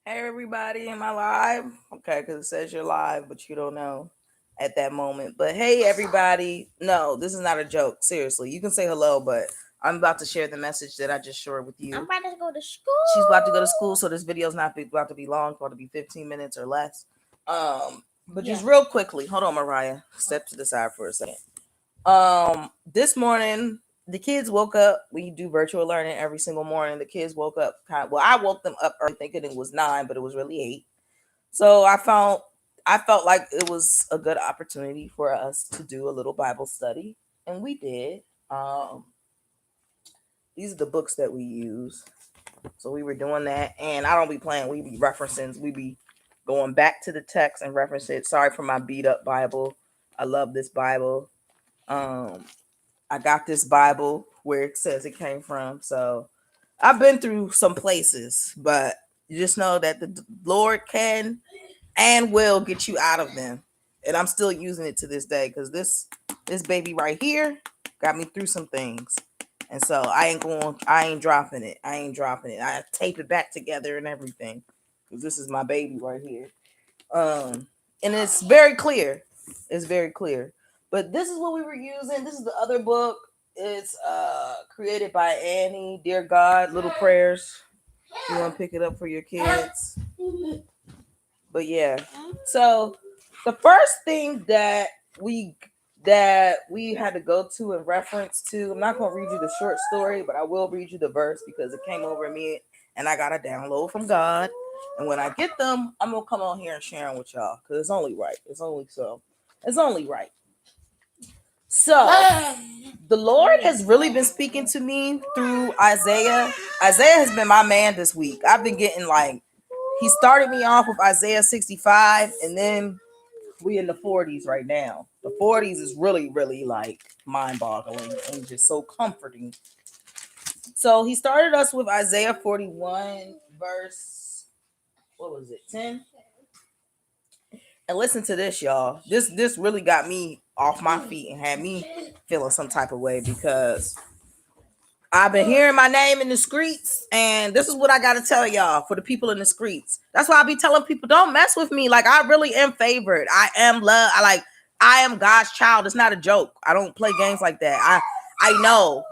Hey everybody, am I live? Okay, because it says you're live, but you don't know at that moment. But hey everybody, no, this is not a joke. Seriously, you can say hello, but I'm about to share the message that I just shared with you. I'm about to go to school. She's about to go to school, so this video's not about to be long. It's about to be 15 minutes or less. But just real quickly, hold on, Mariah. Step to the side for a second. This morning the kids woke up. We do virtual learning every single morning. The kids woke up I woke them up early thinking it was 9, but it was really 8. So I felt like it was a good opportunity for us to do a little Bible study, and we did. Um these are the books that we use. So we were doing that, and I don't be playing. We be referencing. We be going back to the text and reference it. Sorry for my beat up Bible. I love this Bible. Um, I got this Bible where it says it came from. So I've been through some places, but you just know that the Lord can and will get you out of them. And I'm still using it to this day because this baby right here got me through some things. And so I ain't dropping it. I tape it back together and everything. Because this is my baby right here. And it's very clear. It's very clear. But this is what we were using. This is the other book. It's created by Annie, Dear God, Little Prayers. You want to pick it up for your kids. But yeah. So the first thing that we had to go to and reference to, I'm not gonna read you the short story, but I will read you the verse because it came over me and I got a download from God. And when I get them, I'm gonna come on here and share them with y'all because it's only right. It's only right. So the Lord has really been speaking to me through Isaiah. Isaiah has been my man this week. I've been getting he started me off with Isaiah 65, and then we in the 40s right now. The 40s is really, really mind-boggling and just so comforting. So he started us with Isaiah 41, verse, what was it, 10? And listen to this, y'all. This really got me off my feet and had me feeling some type of way because I've been hearing my name in the streets, and this is what I gotta tell y'all for the people in the streets. That's why I be telling people, don't mess with me. Like, I really am favored. I am love. I am God's child. It's not a joke. I don't play games like that. I know.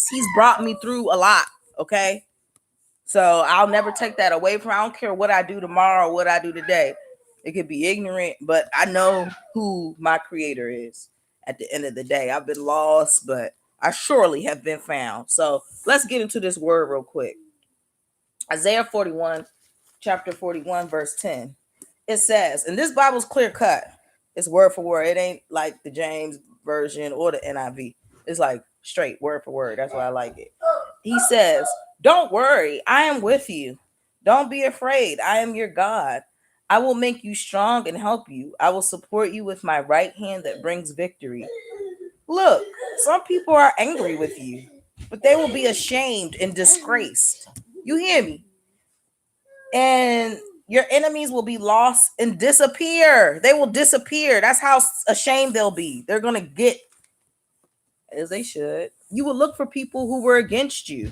He's brought me through a lot. Okay. So I'll never take that away from. I don't care what I do tomorrow or what I do today. It could be ignorant, but I know who my creator is at the end of the day. I've been lost, but I surely have been found. So let's get into this word real quick. Isaiah 41, chapter 41, verse 10. It says, and this Bible's clear cut. It's word for word. It ain't like the James version or the NIV. It's like straight word for word. That's why I like it. He says, don't worry, I am with you. Don't be afraid. I am your God. I will make you strong and help you. I will support you with my right hand that brings victory. Look, some people are angry with you, but they will be ashamed and disgraced. You hear me? And your enemies will be lost and disappear. They will disappear. That's how ashamed they'll be. They're going to get, as they should. You will look for people who were against you.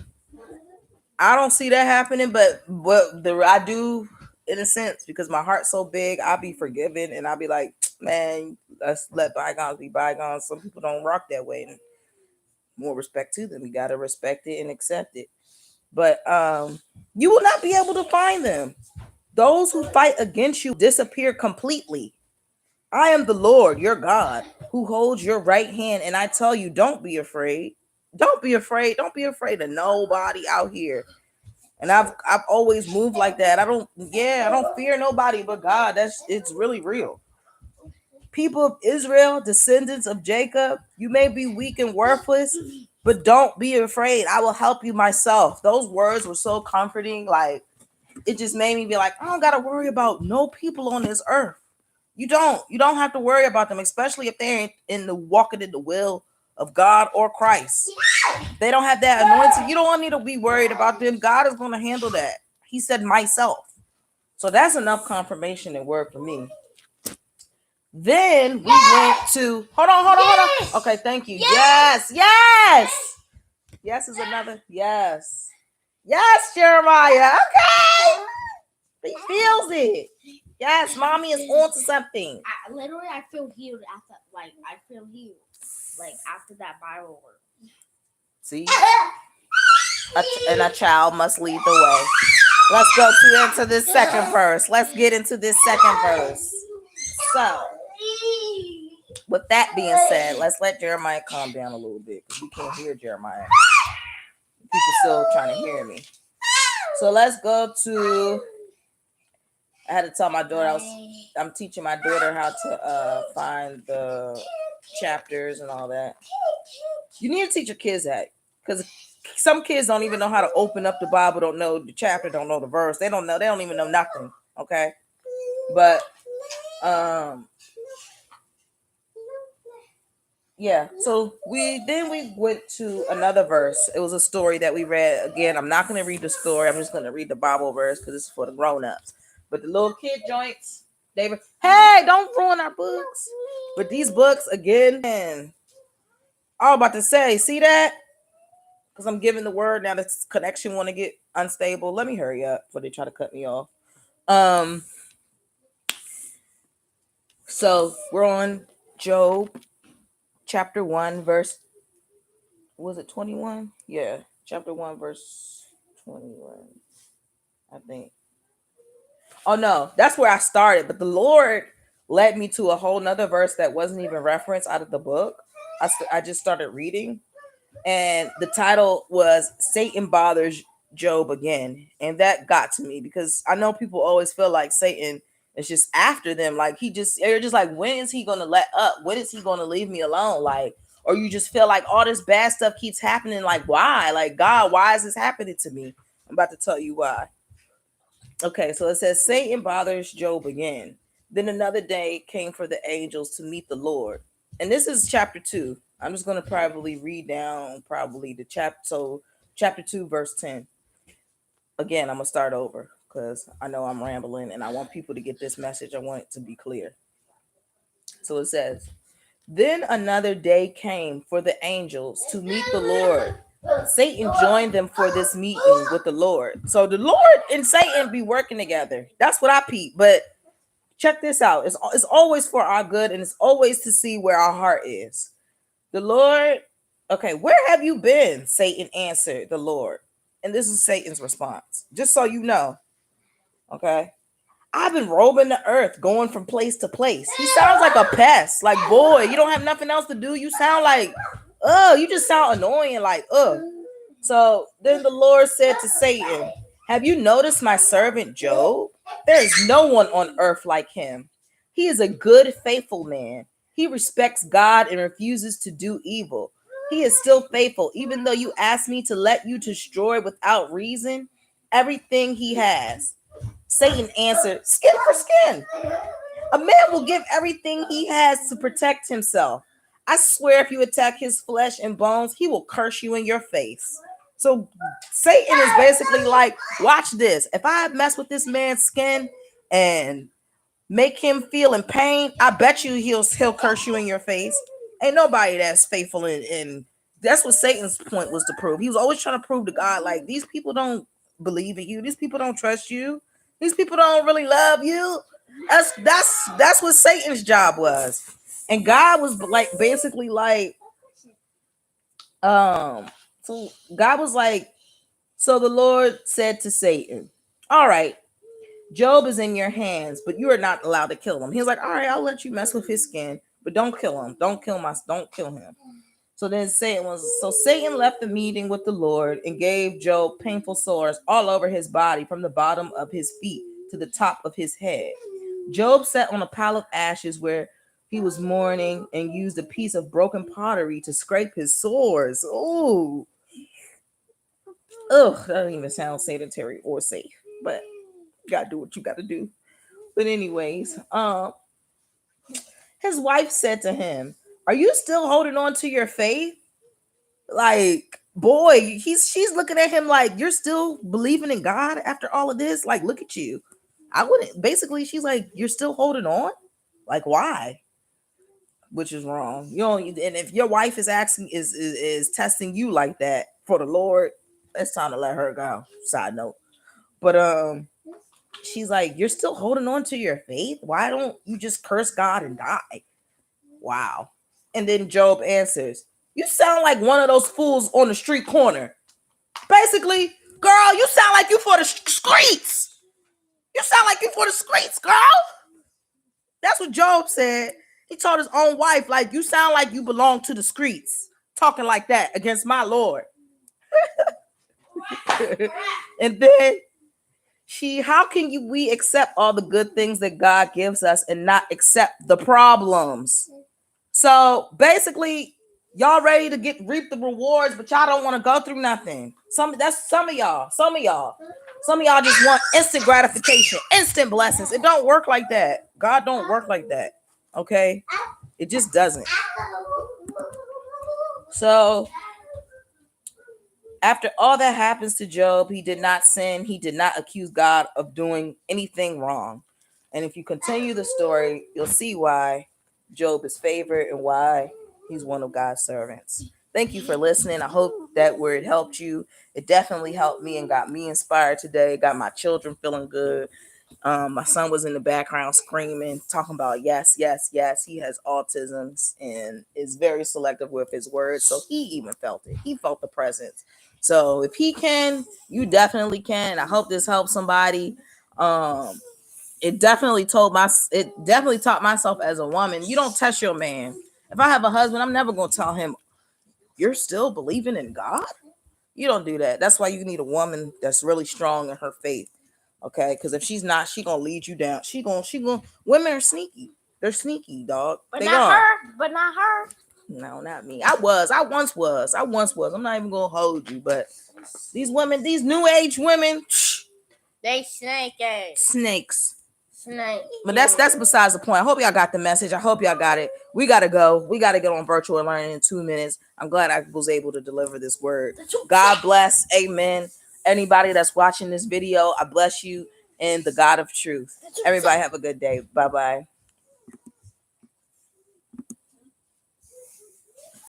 I don't see that happening, but I do in a sense because my heart's so big. I'll be forgiven and I'll be like, man, let's let bygones be bygones. Some people don't rock that way. And more respect to them. You gotta respect it and accept it. But you will not be able to find them. Those who fight against you disappear completely. I am the Lord, your God, who holds your right hand, and I tell you, don't be afraid. Don't be afraid. Don't be afraid of nobody out here. And I've always moved like that. I don't fear nobody but God. It's really real. People of Israel, descendants of Jacob, you may be weak and worthless, but don't be afraid. I will help you myself. Those words were so comforting. Like, it just made me be like, I don't gotta worry about no people on this earth. You don't have to worry about them, especially if they're in the walking in the will of God or Christ. They don't have that anointing. You don't need to be worried about them. God is going to handle that. He said myself. So that's enough confirmation and word for me. Then we went to hold on. Okay, thank you. Yes. Yes is another. Yes, Jeremiah. Okay. feels it. Yes, mommy is on to something. I feel healed after, I feel healed, after that Bible word. See, and a child must lead the way. Let's go into this second verse. Let's get into this second verse. So, with that being said, let's let Jeremiah calm down a little bit because we can't hear Jeremiah. People still trying to hear me. So let's go to. I had to tell my daughter I'm teaching my daughter how to find the chapters and all that. You need to teach your kids that because some kids don't even know how to open up the Bible, don't know the chapter, don't know the verse. They don't even know nothing. Okay, but yeah. So we went to another verse. It was a story that we read. Again, I'm not going to read the story. I'm just going to read the Bible verse because it's for the grown-ups. But the little kid joints, David, hey, don't ruin our books. But these books, again, man, I was about to say, see that? Because I'm giving the word now. The connection want to get unstable. Let me hurry up before they try to cut me off. So we're on Job chapter 1 verse, was it 21? Yeah, chapter 1 verse 21, I think. Oh no, that's where I started, but the Lord led me to a whole nother verse that wasn't even referenced out of the book. I just started reading, and the title was Satan Bothers Job Again. And that got to me because I know people always feel like Satan is just after them. Like they're just like, when is he going to let up? When is he going to leave me alone? Like, or you just feel like all this bad stuff keeps happening. Like, why? Like, God, why is this happening to me? I'm about to tell you why. Okay, so it says Satan bothers Job again. Then another day came for the angels to meet the Lord. And this is chapter 2. I'm just going to probably read down probably the chapter. So chapter 2, verse 10. Again, I'm going to start over because I know I'm rambling and I want people to get this message. I want it to be clear. So it says, then another day came for the angels to meet the Lord. Satan joined them for this meeting with the Lord. So the Lord and Satan be working together. That's what I peep. But check this out. It's always for our good, and it's always to see where our heart is. The Lord, okay, where have you been? Satan answered the Lord. And this is Satan's response. Just so you know. Okay. I've been roaming the earth, going from place to place. He sounds like a pest. Like, boy, you don't have nothing else to do. You sound like, you just sound annoying. Like, So then the Lord said to Satan, have you noticed my servant Job? There is no one on earth like him. He is a good, faithful man. He respects God and refuses to do evil. He is still faithful, even though you asked me to let you destroy without reason everything he has. Satan answered, skin for skin. A man will give everything he has to protect himself. I swear if you attack his flesh and bones, he will curse you in your face. So Satan is basically like, watch this. If I mess with this man's skin and make him feel in pain, I bet you he'll curse you in your face. Ain't nobody that's faithful in that's what Satan's point was to prove. He was always trying to prove to God, like, these people don't believe in you. These people don't trust you. These people don't really love you. That's what Satan's job was. And God was like basically like, so God was like, so the Lord said to Satan, all right, Job is in your hands, but you are not allowed to kill him. He was like, all right, I'll let you mess with his skin, but don't kill him. Don't kill him. So then Satan left the meeting with the Lord and gave Job painful sores all over his body from the bottom of his feet to the top of his head. Job sat on a pile of ashes where he was mourning and used a piece of broken pottery to scrape his sores. Ooh. Ugh, that doesn't even sound sanitary or safe, but you gotta do what you gotta do. But anyways, his wife said to him, are you still holding on to your faith? Like, boy, she's looking at him like, you're still believing in God after all of this? Like, look at you. I wouldn't. Basically, she's like, you're still holding on? Like, why? Which is wrong. You know, and if your wife is asking, is testing you like that for the Lord, it's time to let her go. Side note. But she's like, you're still holding on to your faith? Why don't you just curse God and die? Wow. And then Job answers, you sound like one of those fools on the street corner. Basically, girl, you sound like you for the streets. You sound like you for the streets, girl. That's what Job said. He told his own wife, like, you sound like you belong to the streets, talking like that against my Lord. And then how can we accept all the good things that God gives us and not accept the problems? So basically, y'all ready to reap the rewards, but y'all don't want to go through nothing. Some of y'all. Some of y'all just want instant gratification, instant blessings. It don't work like that. God don't work like that. Okay? It just doesn't. So after all that happens to Job, he did not sin. He did not accuse God of doing anything wrong. And if you continue the story, you'll see why Job is favored and why he's one of God's servants. Thank you for listening. I hope that word helped you. It definitely helped me and got me inspired today. Got my children feeling good. My son was in the background screaming, talking about yes, yes, yes. He has autism and is very selective with his words. So he even felt it. He felt the presence. So if he can, you definitely can. I hope this helps somebody. It definitely taught myself as a woman, you don't test your man. If I have a husband, I'm never going to tell him, you're still believing in God. You don't do that. That's why you need a woman that's really strong in her faith. Okay, because if she's not, she gonna lead you down. She gonna. Women are sneaky. They're sneaky, dog. But they not are. her. But not her. No, not me. I once was. I'm not even gonna hold you, but these women, these new age women, they snakes. Snake. But that's besides the point. I hope y'all got the message. I hope y'all got it. We gotta go. We gotta get on virtual learning in 2 minutes. I'm glad I was able to deliver this word. God bless. Amen. Anybody that's watching this video, I bless you in the God of truth. Everybody have a good day. Bye-bye.